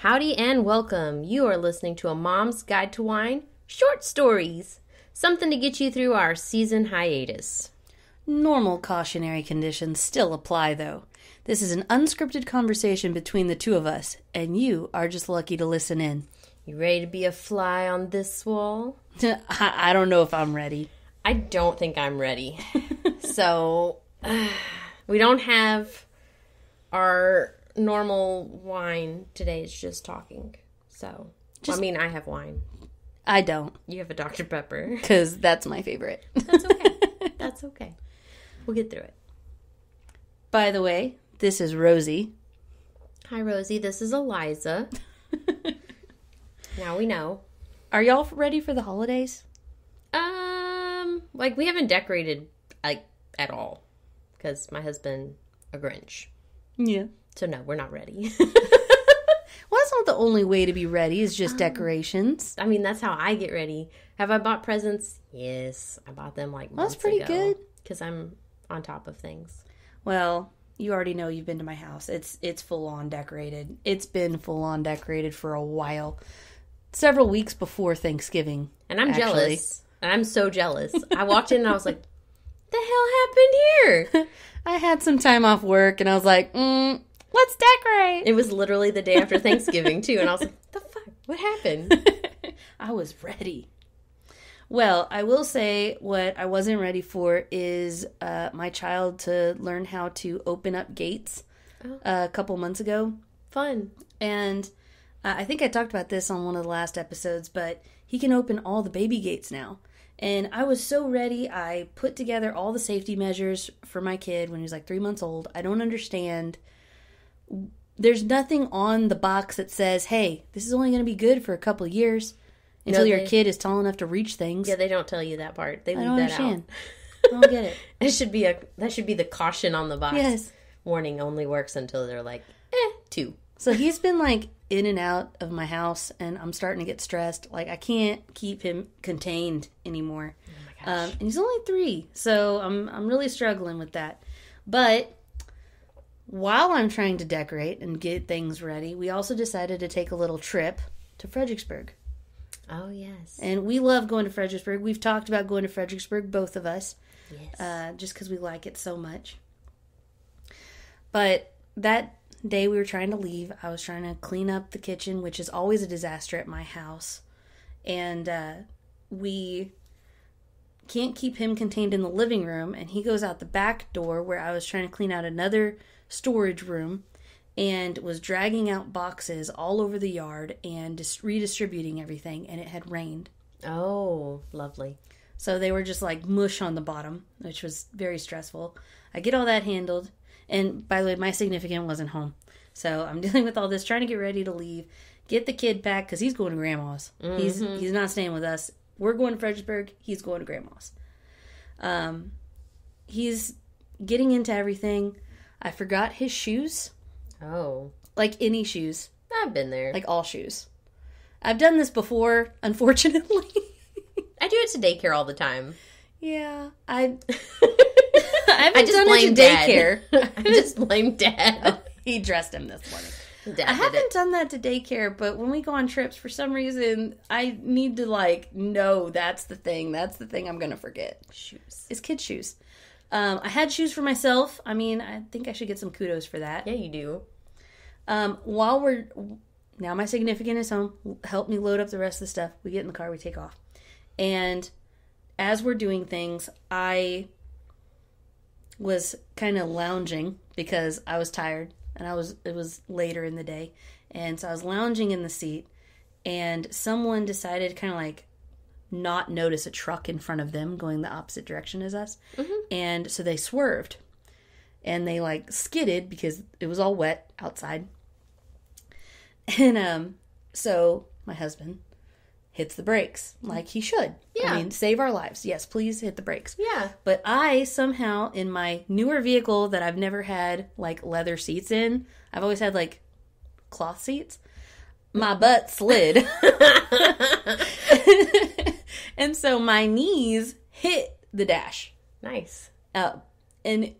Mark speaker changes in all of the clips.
Speaker 1: Howdy and welcome. You are listening to A Mom's Guide to Wine, short stories. Something to get you through our season hiatus.
Speaker 2: Normal cautionary conditions still apply, though. This is an unscripted conversation between the two of us, and you are just lucky to listen in.
Speaker 1: You ready to be a fly on this wall?
Speaker 2: I don't know if I'm ready.
Speaker 1: I don't think I'm ready. So, we don't have our normal wine today. It's just talking. So, I have wine.
Speaker 2: I don't.
Speaker 1: You have a Dr. Pepper.
Speaker 2: Because that's my favorite.
Speaker 1: That's okay. That's okay. We'll get through it.
Speaker 2: By the way, this is Rosie.
Speaker 1: Hi, Rosie. This is Eliza. Now we know.
Speaker 2: Are y'all ready for the holidays?
Speaker 1: We haven't decorated, at all. Because my husband, a Grinch.
Speaker 2: Yeah.
Speaker 1: So, no, we're not ready.
Speaker 2: Well, that's not the only way to be ready, is just decorations.
Speaker 1: I mean, that's how I get ready. Have I bought presents? Yes. I bought them, months ago.
Speaker 2: That's pretty good.
Speaker 1: Because I'm on top of things.
Speaker 2: Well, you already know you've been to my house. It's full-on decorated. It's been full-on decorated for a while. Several weeks before Thanksgiving.
Speaker 1: And I'm jealous. And I'm so jealous. I walked in and I was like, the hell happened here?
Speaker 2: I had some time off work and I was like, let's decorate.
Speaker 1: It was literally the day after Thanksgiving, too. And I was like, the fuck? What happened?
Speaker 2: I was ready. Well, I will say what I wasn't ready for is my child to learn how to open up gates a couple months ago.
Speaker 1: Fun.
Speaker 2: And I think I talked about this on one of the last episodes, but he can open all the baby gates now. And I was so ready. I put together all the safety measures for my kid when he was 3 months old. I don't understand. There's nothing on the box that says, hey, this is only going to be good for a couple of years until your kid is tall enough to reach things.
Speaker 1: Yeah, they don't tell you that part. They leave that out.
Speaker 2: I don't get it.
Speaker 1: That should be the caution on the box.
Speaker 2: Yes.
Speaker 1: Warning only works until they're 2.
Speaker 2: So he's been in and out of my house, and I'm starting to get stressed. I can't keep him contained anymore.
Speaker 1: Oh my gosh.
Speaker 2: And he's only 3, so I'm really struggling with that. But while I'm trying to decorate and get things ready, we also decided to take a little trip to Fredericksburg.
Speaker 1: Oh, yes.
Speaker 2: And we love going to Fredericksburg. We've talked about going to Fredericksburg, both of us.
Speaker 1: Yes.
Speaker 2: Just because we like it so much. But that day we were trying to leave, I was trying to clean up the kitchen, which is always a disaster at my house. And we can't keep him contained in the living room. And he goes out the back door where I was trying to clean out another storage room and was dragging out boxes all over the yard and just redistributing everything, and it had rained.
Speaker 1: Oh, lovely.
Speaker 2: So they were just mush on the bottom, which was very stressful. I get all that handled, and by the way, my significant wasn't home. So I'm dealing with all this, trying to get ready to leave, get the kid packed, because he's going to Grandma's. Mm-hmm. He's not staying with us. We're going to Fredericksburg. He's going to Grandma's. He's getting into everything. I forgot his shoes.
Speaker 1: Oh.
Speaker 2: Any shoes.
Speaker 1: I've been there.
Speaker 2: All shoes. I've done this before, unfortunately.
Speaker 1: I do it to daycare all the time.
Speaker 2: Yeah. I haven't done it to daycare.
Speaker 1: I just blame Dad.
Speaker 2: He dressed him this morning.
Speaker 1: Dad
Speaker 2: I haven't done that to daycare, but when we go on trips, for some reason, I need to know that's the thing. That's the thing I'm going to forget.
Speaker 1: Shoes.
Speaker 2: It's kid shoes. I had shoes for myself. I mean, I think I should get some kudos for that.
Speaker 1: Yeah, you do.
Speaker 2: Now my significant is home, help me load up the rest of the stuff. We get in the car, we take off. And as we're doing things, I was kind of lounging because I was tired and it was later in the day. And so I was lounging in the seat and someone decided to kind of not notice a truck in front of them going the opposite direction as us. Mm-hmm. And so they swerved and they skidded because it was all wet outside. And so my husband hits the brakes like he should.
Speaker 1: Yeah.
Speaker 2: I mean, save our lives. Yes, please hit the brakes.
Speaker 1: Yeah.
Speaker 2: But I somehow, in my newer vehicle that I've never had leather seats in, I've always had cloth seats, my butt slid. And so my knees hit the dash.
Speaker 1: Nice.
Speaker 2: And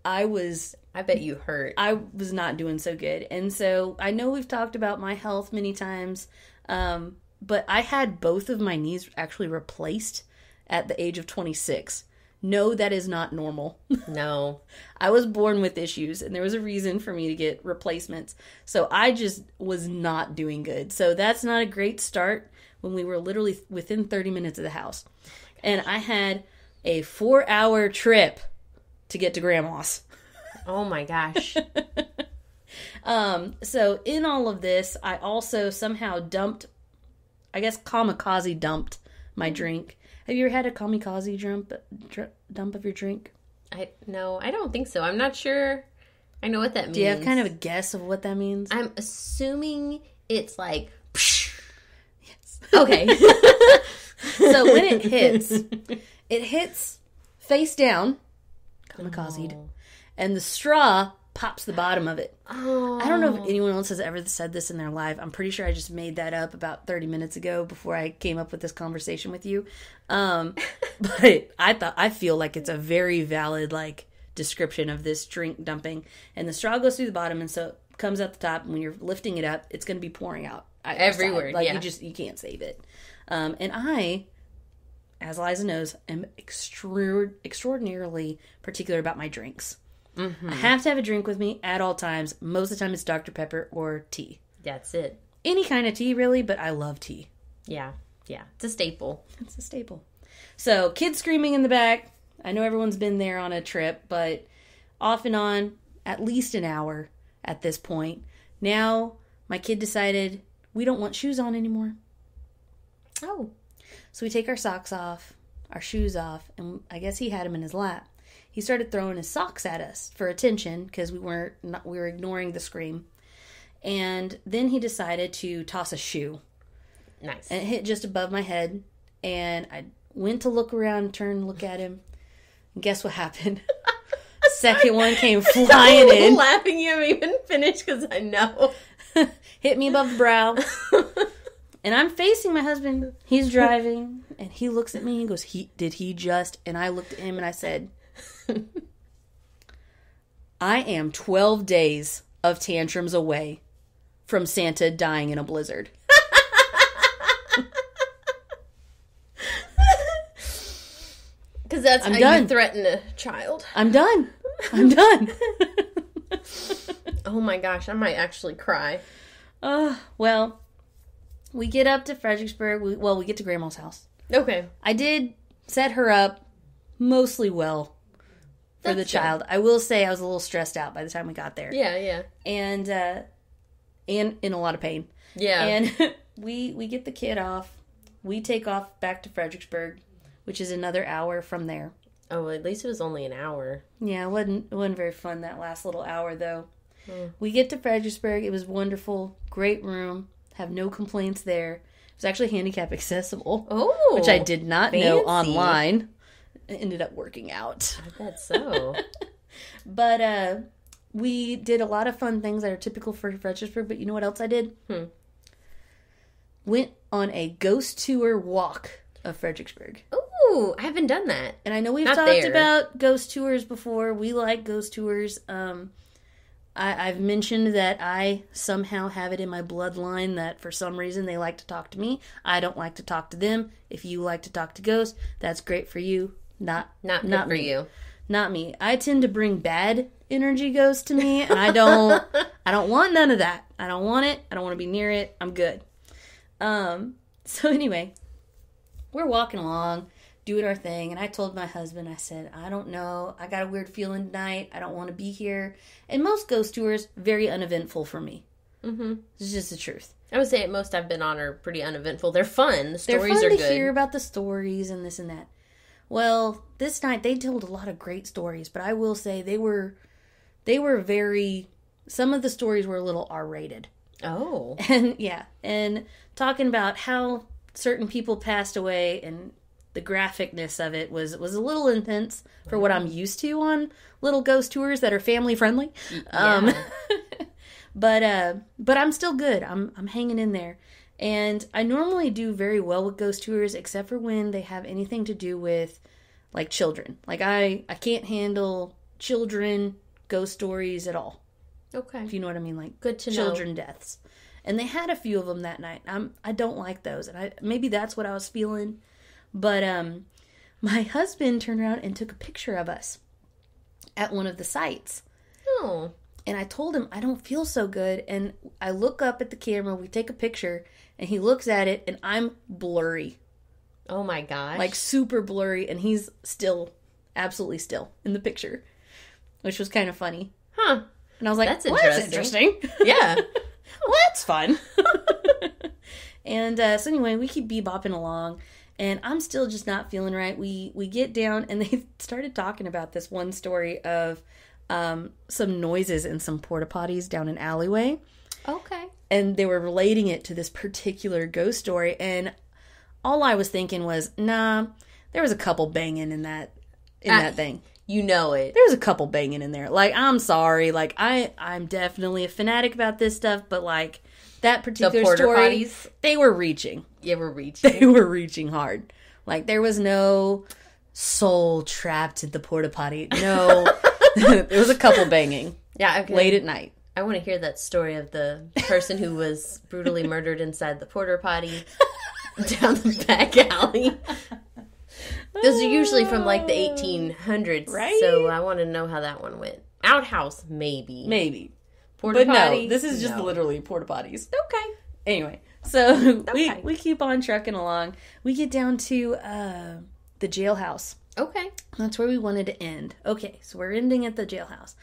Speaker 2: I was
Speaker 1: I bet you hurt.
Speaker 2: I was not doing so good. And so I know we've talked about my health many times, but I had both of my knees actually replaced at the age of 26. No, that is not normal.
Speaker 1: No.
Speaker 2: I was born with issues, and there was a reason for me to get replacements. So I just was not doing good. So that's not a great start when we were literally within 30 minutes of the house. And I had a 4-hour trip to get to Grandma's.
Speaker 1: Oh my gosh.
Speaker 2: So in all of this, I also somehow kamikaze dumped my drink. Have you ever had a kamikaze dump of your drink?
Speaker 1: No, I don't think so. I'm not sure I know what that means.
Speaker 2: Do you have kind of a guess of what that means?
Speaker 1: I'm assuming it's like...
Speaker 2: Yes.
Speaker 1: Okay.
Speaker 2: So when it hits face down, kamikazed, and the straw pops the bottom of it.
Speaker 1: Oh.
Speaker 2: I don't know if anyone else has ever said this in their life. I'm pretty sure I just made that up about 30 minutes ago before I came up with this conversation with you. But I feel like it's a very valid description of this drink dumping. And the straw goes through the bottom, and so it comes out the top. And when you're lifting it up, it's going to be pouring out
Speaker 1: everywhere.
Speaker 2: You can't save it. And I, as Liza knows, am extraordinarily particular about my drinks. Mm-hmm. I have to have a drink with me at all times. Most of the time it's Dr. Pepper or tea.
Speaker 1: That's it.
Speaker 2: Any kind of tea, really, but I love tea.
Speaker 1: Yeah. It's a staple.
Speaker 2: So, kids screaming in the back. I know everyone's been there on a trip, but off and on, at least an hour at this point. Now, my kid decided we don't want shoes on anymore.
Speaker 1: Oh.
Speaker 2: So we take our socks off, our shoes off, and I guess he had them in his lap. He started throwing his socks at us for attention because we were ignoring the scream. And then he decided to toss a shoe.
Speaker 1: Nice.
Speaker 2: And it hit just above my head. And I went to look around, turn and look at him. And guess what happened? Second one came flying in.
Speaker 1: I'm laughing you haven't even finished because I know.
Speaker 2: Hit me above the brow. And I'm facing my husband. He's driving. And he looks at me and goes, did he just? And I looked at him and I said, I am 12 days of tantrums away from Santa dying in a blizzard.
Speaker 1: Because that's how you threaten a child.
Speaker 2: I'm done.
Speaker 1: Oh my gosh, I might actually cry.
Speaker 2: Well, we get up to Fredericksburg. We get to Grandma's house.
Speaker 1: Okay.
Speaker 2: I did set her up mostly well for the child. I will say I was a little stressed out by the time we got there.
Speaker 1: Yeah.
Speaker 2: And in a lot of pain.
Speaker 1: Yeah.
Speaker 2: And we get the kid off. We take off back to Fredericksburg, which is another hour from there.
Speaker 1: Oh, at least it was only an hour.
Speaker 2: Yeah, it wasn't very fun that last little hour though. We get to Fredericksburg. It was wonderful. Great room. Have no complaints there. It was actually handicap accessible.
Speaker 1: Oh,
Speaker 2: which I did not know online. It ended up working out.
Speaker 1: I bet so.
Speaker 2: But we did a lot of fun things that are typical for Fredericksburg. But you know what else I did? Went on a ghost tour walk of Fredericksburg.
Speaker 1: Ooh, I haven't done that.
Speaker 2: And I know we've talked about ghost tours before. We like ghost tours. I've mentioned that I somehow have it in my bloodline that for some reason they like to talk to me. I don't like to talk to them. If you like to talk to ghosts, that's great for you. Not
Speaker 1: for you.
Speaker 2: Not me. I tend to bring bad energy ghosts to me, and I don't want none of that. I don't want it. I don't want to be near it. I'm good. So anyway, we're walking along, doing our thing, and I told my husband, I said, I don't know. I got a weird feeling tonight. I don't want to be here. And most ghost tours, very uneventful for me. Mm-hmm. It's just the truth.
Speaker 1: I would say most I've been on are pretty uneventful. They're fun. The stories
Speaker 2: are good. They're fun to
Speaker 1: hear
Speaker 2: about the stories and this and that. Well, this night they told a lot of great stories, but I will say they were very, some of the stories were a little R-rated.
Speaker 1: Oh.
Speaker 2: And talking about how certain people passed away and the graphicness of it was a little intense for what I'm used to on little ghost tours that are family friendly. Yeah. But I'm still good. I'm hanging in there. And I normally do very well with ghost tours, except for when they have anything to do with, like, children. Like, I can't handle children ghost stories at all.
Speaker 1: Okay.
Speaker 2: If you know what I mean, like
Speaker 1: good to
Speaker 2: children deaths. And they had a few of them that night. I don't like those. And maybe that's what I was feeling. But my husband turned around and took a picture of us at one of the sites.
Speaker 1: Oh.
Speaker 2: And I told him, I don't feel so good. And I look up at the camera, we take a picture, and he looks at it, and I'm blurry.
Speaker 1: Oh my gosh.
Speaker 2: Like super blurry, and he's still, absolutely still in the picture. Which was kind of funny.
Speaker 1: Huh.
Speaker 2: And I was like,
Speaker 1: that's
Speaker 2: interesting.
Speaker 1: Yeah.
Speaker 2: Well, that's fun. And so anyway, we keep bebopping along, and I'm still just not feeling right. We get down, and they started talking about this one story of some noises in some porta potties down an alleyway.
Speaker 1: Okay.
Speaker 2: And they were relating it to this particular ghost story, and all I was thinking was, nah, there was a couple banging in that thing.
Speaker 1: You know it.
Speaker 2: There's a couple banging in there. Like, I'm sorry. Like, I'm definitely a fanatic about this stuff, but, like, that particular story,
Speaker 1: potties?
Speaker 2: They were reaching.
Speaker 1: You were reaching.
Speaker 2: They were reaching hard. Like, there was no soul trapped in the porta potty. No. There was a couple banging.
Speaker 1: Yeah, okay.
Speaker 2: Late at night.
Speaker 1: I want to hear that story of the person who was brutally murdered inside the porta potty down the back alley. Those are usually from like the 1800s,
Speaker 2: right?
Speaker 1: So I want to know how that one went. Outhouse, maybe. Porta
Speaker 2: But
Speaker 1: potty,
Speaker 2: no, this is just literally porta potties.
Speaker 1: Okay.
Speaker 2: Anyway, so
Speaker 1: Okay.
Speaker 2: we keep on trucking along. We get down to the jailhouse.
Speaker 1: Okay.
Speaker 2: That's where we wanted to end. Okay, so we're ending at the jailhouse.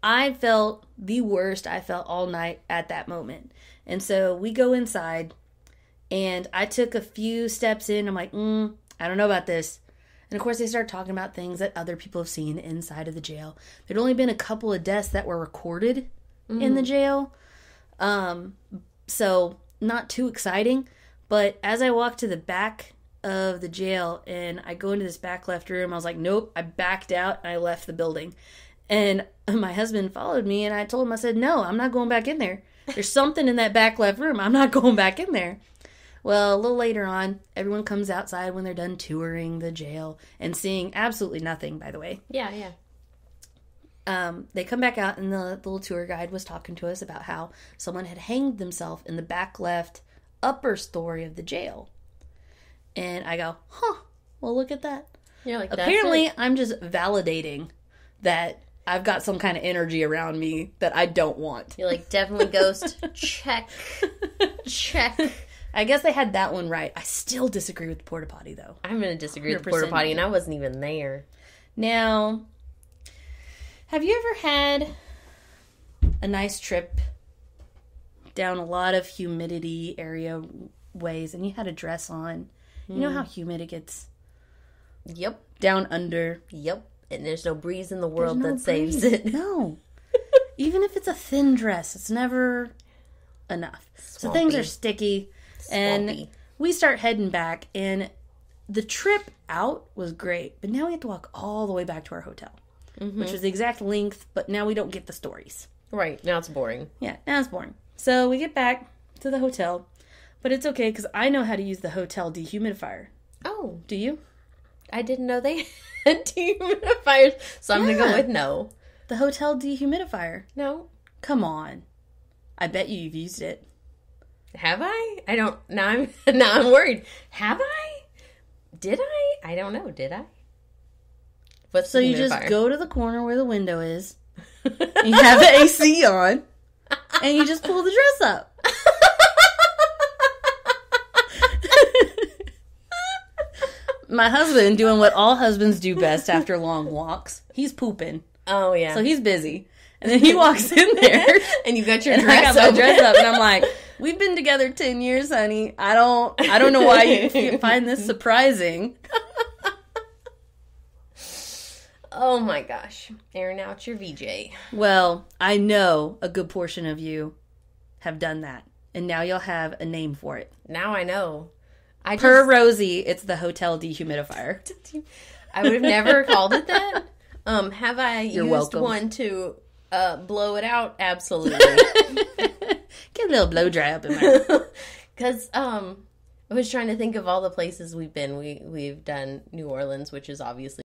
Speaker 2: I felt the worst I felt all night at that moment. And so we go inside, and I took a few steps in. I'm like, I don't know about this. And of course, they start talking about things that other people have seen inside of the jail. There'd only been a couple of deaths that were recorded in the jail. So not too exciting. But as I walked to the back of the jail and I go into this back left room, I was like, nope, I backed out and I left the building. And my husband followed me, and I told him, I said, no, I'm not going back in there. There's something in that back left room. I'm not going back in there. Well, a little later on, everyone comes outside when they're done touring the jail and seeing absolutely nothing, by the way.
Speaker 1: Yeah.
Speaker 2: They come back out, and the little tour guide was talking to us about how someone had hanged themselves in the back left upper story of the jail. And I go, well, look at that.
Speaker 1: You're like,
Speaker 2: apparently, I'm just validating that I've got some kind of energy around me that I don't want.
Speaker 1: You're like, definitely ghost. Check.
Speaker 2: I guess they had that one right. I still disagree with the porta potty, though.
Speaker 1: I'm going to disagree with the porta potty, and I wasn't even there.
Speaker 2: Now, have you ever had a nice trip down a lot of humidity area ways, and you had a dress on? You know how humid it gets?
Speaker 1: Yep.
Speaker 2: Down under.
Speaker 1: Yep. And there's no breeze in the world that saves it.
Speaker 2: No. Even if it's a thin dress, it's never enough.
Speaker 1: Swampy.
Speaker 2: So things are sticky. And we start heading back, and the trip out was great. But now we have to walk all the way back to our hotel, which was the exact length, but now we don't get the stories.
Speaker 1: Right. Now it's boring.
Speaker 2: Yeah, now it's boring. So we get back to the hotel, but it's okay because I know how to use the Hotel Dehumidifier.
Speaker 1: Oh.
Speaker 2: Do you?
Speaker 1: I didn't know they had dehumidifiers, so I'm going to go with no.
Speaker 2: The Hotel Dehumidifier.
Speaker 1: No.
Speaker 2: Come on. I bet you've used it.
Speaker 1: Have I? I don't. Now I'm worried. Have I? Did I? I don't know. Did I? What's
Speaker 2: so
Speaker 1: the
Speaker 2: you just
Speaker 1: humidifier?
Speaker 2: go to the corner where the window is. You have the AC on, and you just pull the dress up. My husband, doing what all husbands do best after long walks, he's pooping.
Speaker 1: Oh, yeah.
Speaker 2: So he's busy. And then he walks in there.
Speaker 1: And you got your
Speaker 2: and
Speaker 1: dress
Speaker 2: I got my dress up. And I'm like, we've been together 10 years, honey. I don't know why you find this surprising.
Speaker 1: Oh, my gosh. Airing out your VJ.
Speaker 2: Well, I know a good portion of you have done that. And now you'll have a name for it.
Speaker 1: Now I know.
Speaker 2: Per Rosie, it's the Hotel Dehumidifier.
Speaker 1: I would have never called it that. Have I
Speaker 2: You're
Speaker 1: used
Speaker 2: welcome.
Speaker 1: one to blow it out? Absolutely.
Speaker 2: Get a little blow dry up in there.
Speaker 1: Because I was trying to think of all the places we've been. We've done New Orleans, which is obviously